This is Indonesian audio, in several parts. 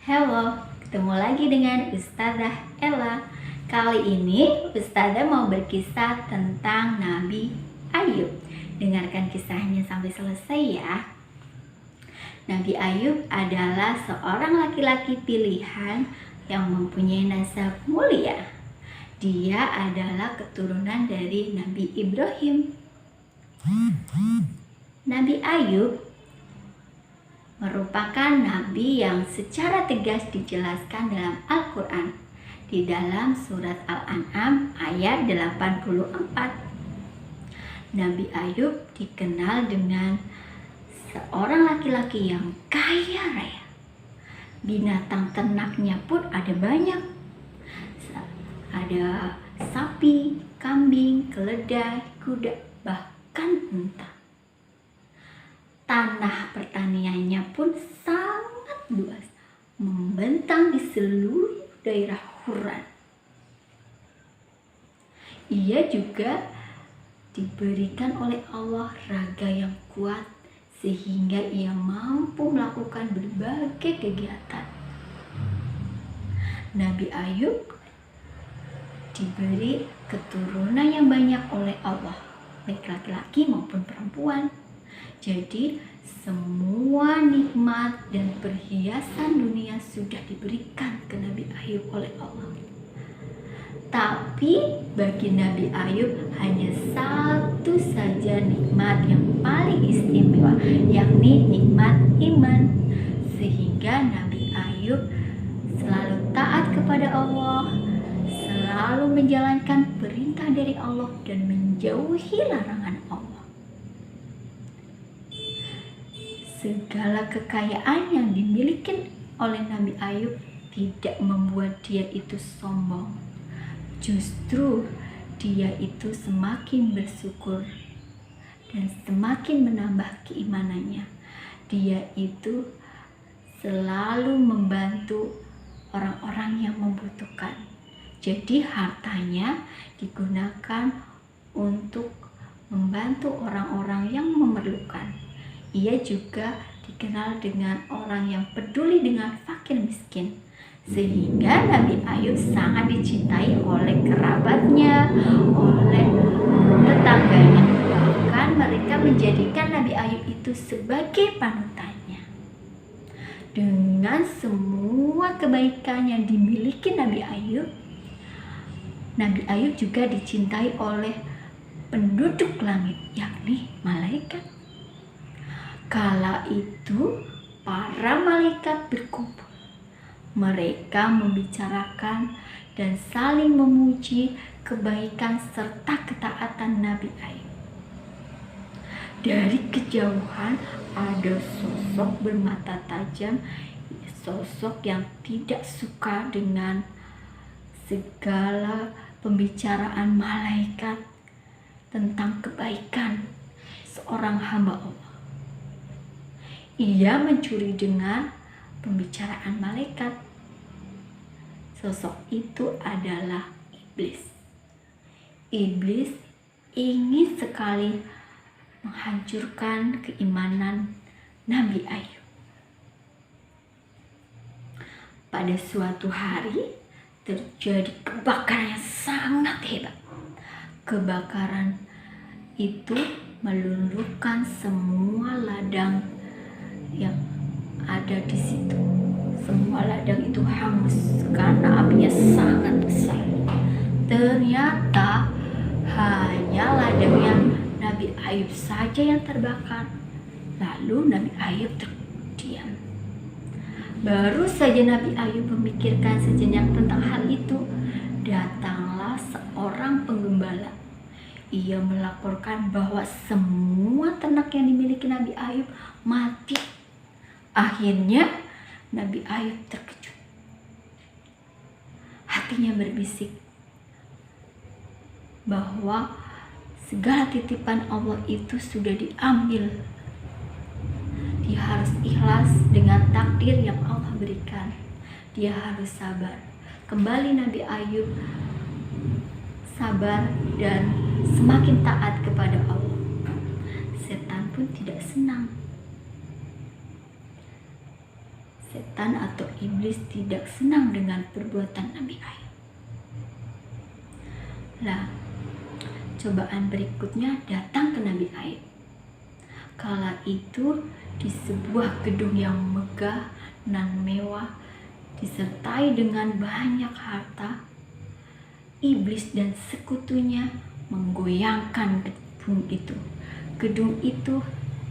Halo, ketemu lagi dengan Ustazah Ella. Kali ini Ustazah mau berkisah tentang Nabi Ayub. Dengarkan kisahnya sampai selesai ya. Nabi Ayub adalah seorang laki-laki pilihan yang mempunyai nasab mulia. Dia adalah keturunan dari Nabi Ibrahim. Nabi Ayub merupakan nabi yang secara tegas dijelaskan dalam Al-Quran di dalam surat Al-An'am ayat 84. Nabi Ayub dikenal dengan seorang laki-laki yang kaya raya. Binatang ternaknya pun ada banyak. Ada sapi, kambing, keledai, kuda, bahkan unta. Tanah pertaniannya pun sangat luas, membentang di seluruh daerah Huran. Ia juga diberikan oleh Allah raga yang kuat sehingga ia mampu melakukan berbagai kegiatan. Nabi Ayub diberi keturunan yang banyak oleh Allah, baik laki-laki maupun perempuan. Jadi semua nikmat dan perhiasan dunia sudah diberikan ke Nabi Ayub oleh Allah. Tapi bagi Nabi Ayub hanya satu saja nikmat yang paling istimewa, yakni nikmat iman. Sehingga Nabi Ayub selalu taat kepada Allah, selalu menjalankan perintah dari Allah dan menjauhi larangan Allah. Segala kekayaan yang dimiliki oleh Nabi Ayub tidak membuat dia itu sombong. Justru dia itu semakin bersyukur dan semakin menambah keimanannya. Dia itu selalu membantu orang-orang yang membutuhkan. Jadi hartanya digunakan untuk membantu orang-orang yang memerlukan. Ia juga dikenal dengan orang yang peduli dengan fakir miskin. Sehingga Nabi Ayub sangat dicintai oleh kerabatnya, oleh tetangganya. Bahkan mereka menjadikan Nabi Ayub itu sebagai panutannya. Dengan semua kebaikan yang dimiliki Nabi Ayub juga dicintai oleh penduduk langit, yakni malaikat. Kala itu para malaikat berkumpul. Mereka membicarakan dan saling memuji kebaikan serta ketaatan Nabi Ayub. Dari kejauhan ada sosok bermata tajam, sosok yang tidak suka dengan segala pembicaraan malaikat tentang kebaikan seorang hamba Allah. Ia mencuri dengan pembicaraan malaikat. Sosok itu adalah iblis. Iblis ingin sekali menghancurkan keimanan Nabi Ayub. Pada suatu hari terjadi kebakaran yang sangat hebat. Kebakaran itu meluluhkan semua ladang yang ada di situ. Semua ladang itu hangus karena apinya sangat besar. Ternyata hanya ladangnya Nabi Ayub saja yang terbakar. Lalu Nabi Ayub terdiam. Baru saja Nabi Ayub memikirkan sejenak tentang hal itu, datanglah seorang penggembala. Ia melaporkan bahwa semua ternak yang dimiliki Nabi Ayub mati. Akhirnya Nabi Ayub terkejut. Hatinya berbisik bahwa segala titipan Allah itu sudah diambil. Dia harus ikhlas dengan takdir yang Allah berikan. Dia harus sabar. Kembali Nabi Ayub sabar dan semakin taat kepada Allah. Setan pun tidak senang. Setan atau iblis tidak senang dengan perbuatan Nabi Ayub. Lah, cobaan berikutnya datang ke Nabi Ayub. Kala itu di sebuah gedung yang megah dan mewah, disertai dengan banyak harta, iblis dan sekutunya menggoyangkan gedung itu. Gedung itu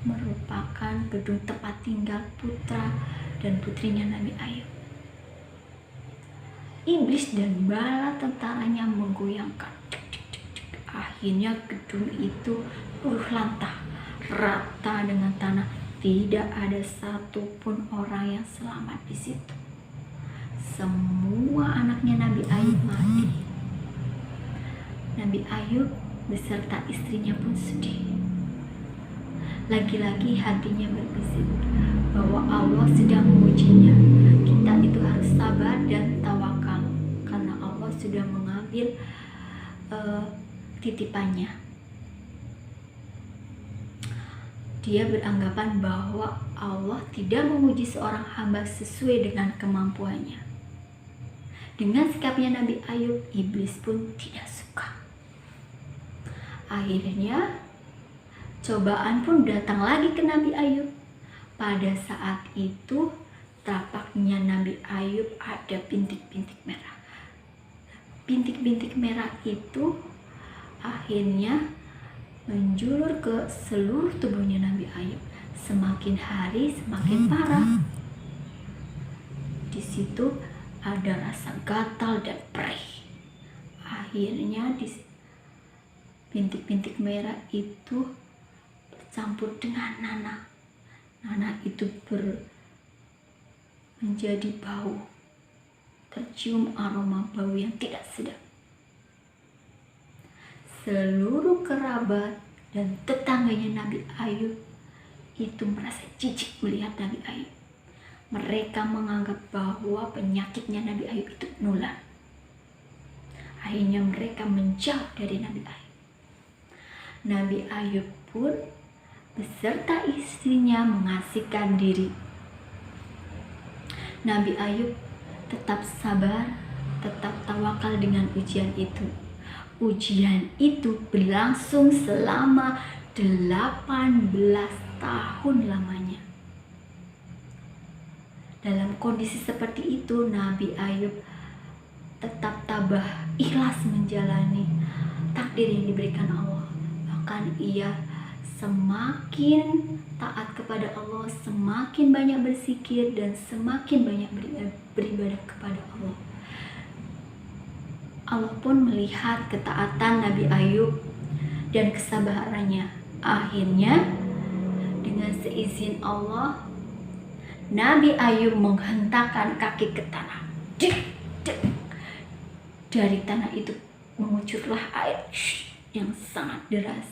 merupakan gedung tempat tinggal putra dan putrinya Nabi Ayub. Iblis dan bala tentaranya menggoyangkan. Akhirnya gedung itu luluh lantah, rata dengan tanah. Tidak ada satupun orang yang selamat di situ. Semua anaknya Nabi Ayub mati. Nabi Ayub beserta istrinya pun sedih. Lagi-lagi hatinya berbisik bahwa Allah sedang mengujinya. Kita itu harus sabar dan tawakal karena Allah sudah mengambil titipannya. Dia beranggapan bahwa Allah tidak menguji seorang hamba sesuai dengan kemampuannya. Dengan sikapnya Nabi Ayub, iblis pun tidak suka. Akhirnya cobaan pun datang lagi ke Nabi Ayub. Pada saat itu tapaknya Nabi Ayub ada bintik-bintik merah. Bintik-bintik merah itu akhirnya menjulur ke seluruh tubuhnya Nabi Ayub. Semakin hari semakin parah. Di situ ada rasa gatal dan perih. Akhirnya bintik-bintik merah itu bercampur dengan nanah. Nanah itu menjadi bau. Tercium aroma bau yang tidak sedap. Seluruh kerabat dan tetangganya Nabi Ayub itu merasa jijik melihat Nabi Ayub. Mereka menganggap bahwa penyakitnya Nabi Ayub itu menular. Akhirnya mereka menjauh dari Nabi Ayub. Nabi Ayub pun beserta istrinya mengasihkan diri. Nabi Ayub tetap sabar, tetap tawakal dengan ujian itu. Ujian itu berlangsung selama 18 tahun lamanya. Dalam kondisi seperti itu, Nabi Ayub tetap tabah, ikhlas menjalani takdir yang diberikan Allah. Bahkan ia semakin taat kepada Allah, semakin banyak berzikir dan semakin banyak beribadah kepada Allah. Allah pun melihat ketaatan Nabi Ayub dan kesabarannya. Akhirnya dengan seizin Allah, Nabi Ayub menghentakkan kaki ke tanah. Dari tanah itu mengucurlah air yang sangat deras.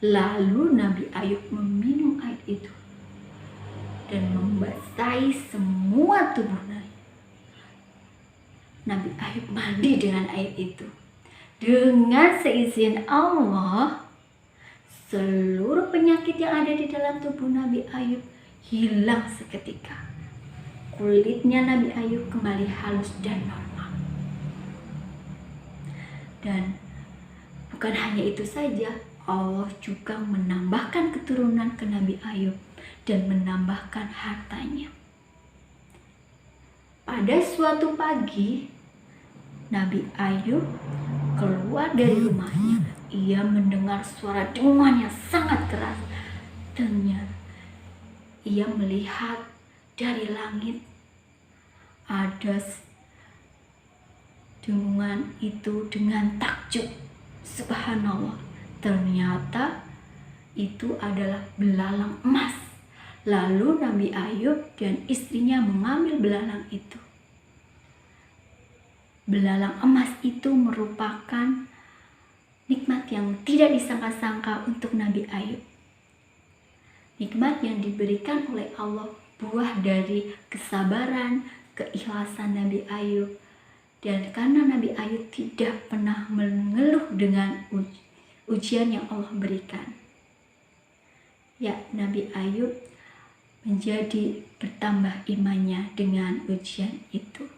Lalu Nabi Ayub meminum air itu dan membasahi semua tubuhnya. Nabi Ayub mandi dengan air itu. Dengan seizin Allah, seluruh penyakit yang ada di dalam tubuh Nabi Ayub hilang seketika. Kulitnya Nabi Ayub kembali halus dan normal. Dan bukan hanya itu saja, Allah juga menambahkan keturunan ke Nabi Ayub dan menambahkan hartanya. Pada suatu pagi, Nabi Ayub keluar dari rumahnya. Ia mendengar suara dengungan yang sangat keras. Ternyata ia melihat dari langit ada dengungan itu dengan takjub. Subhanallah, ternyata itu adalah belalang emas. Lalu Nabi Ayub dan istrinya mengambil belalang itu. Belalang emas itu merupakan nikmat yang tidak disangka-sangka untuk Nabi Ayub. Nikmat yang diberikan oleh Allah, buah dari kesabaran, keikhlasan Nabi Ayub. Dan karena Nabi Ayub tidak pernah mengeluh dengan ujian yang Allah berikan. Ya, Nabi Ayub menjadi bertambah imannya dengan ujian itu.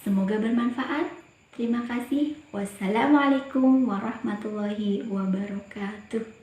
Semoga bermanfaat. Terima kasih. Wassalamualaikum warahmatullahi wabarakatuh.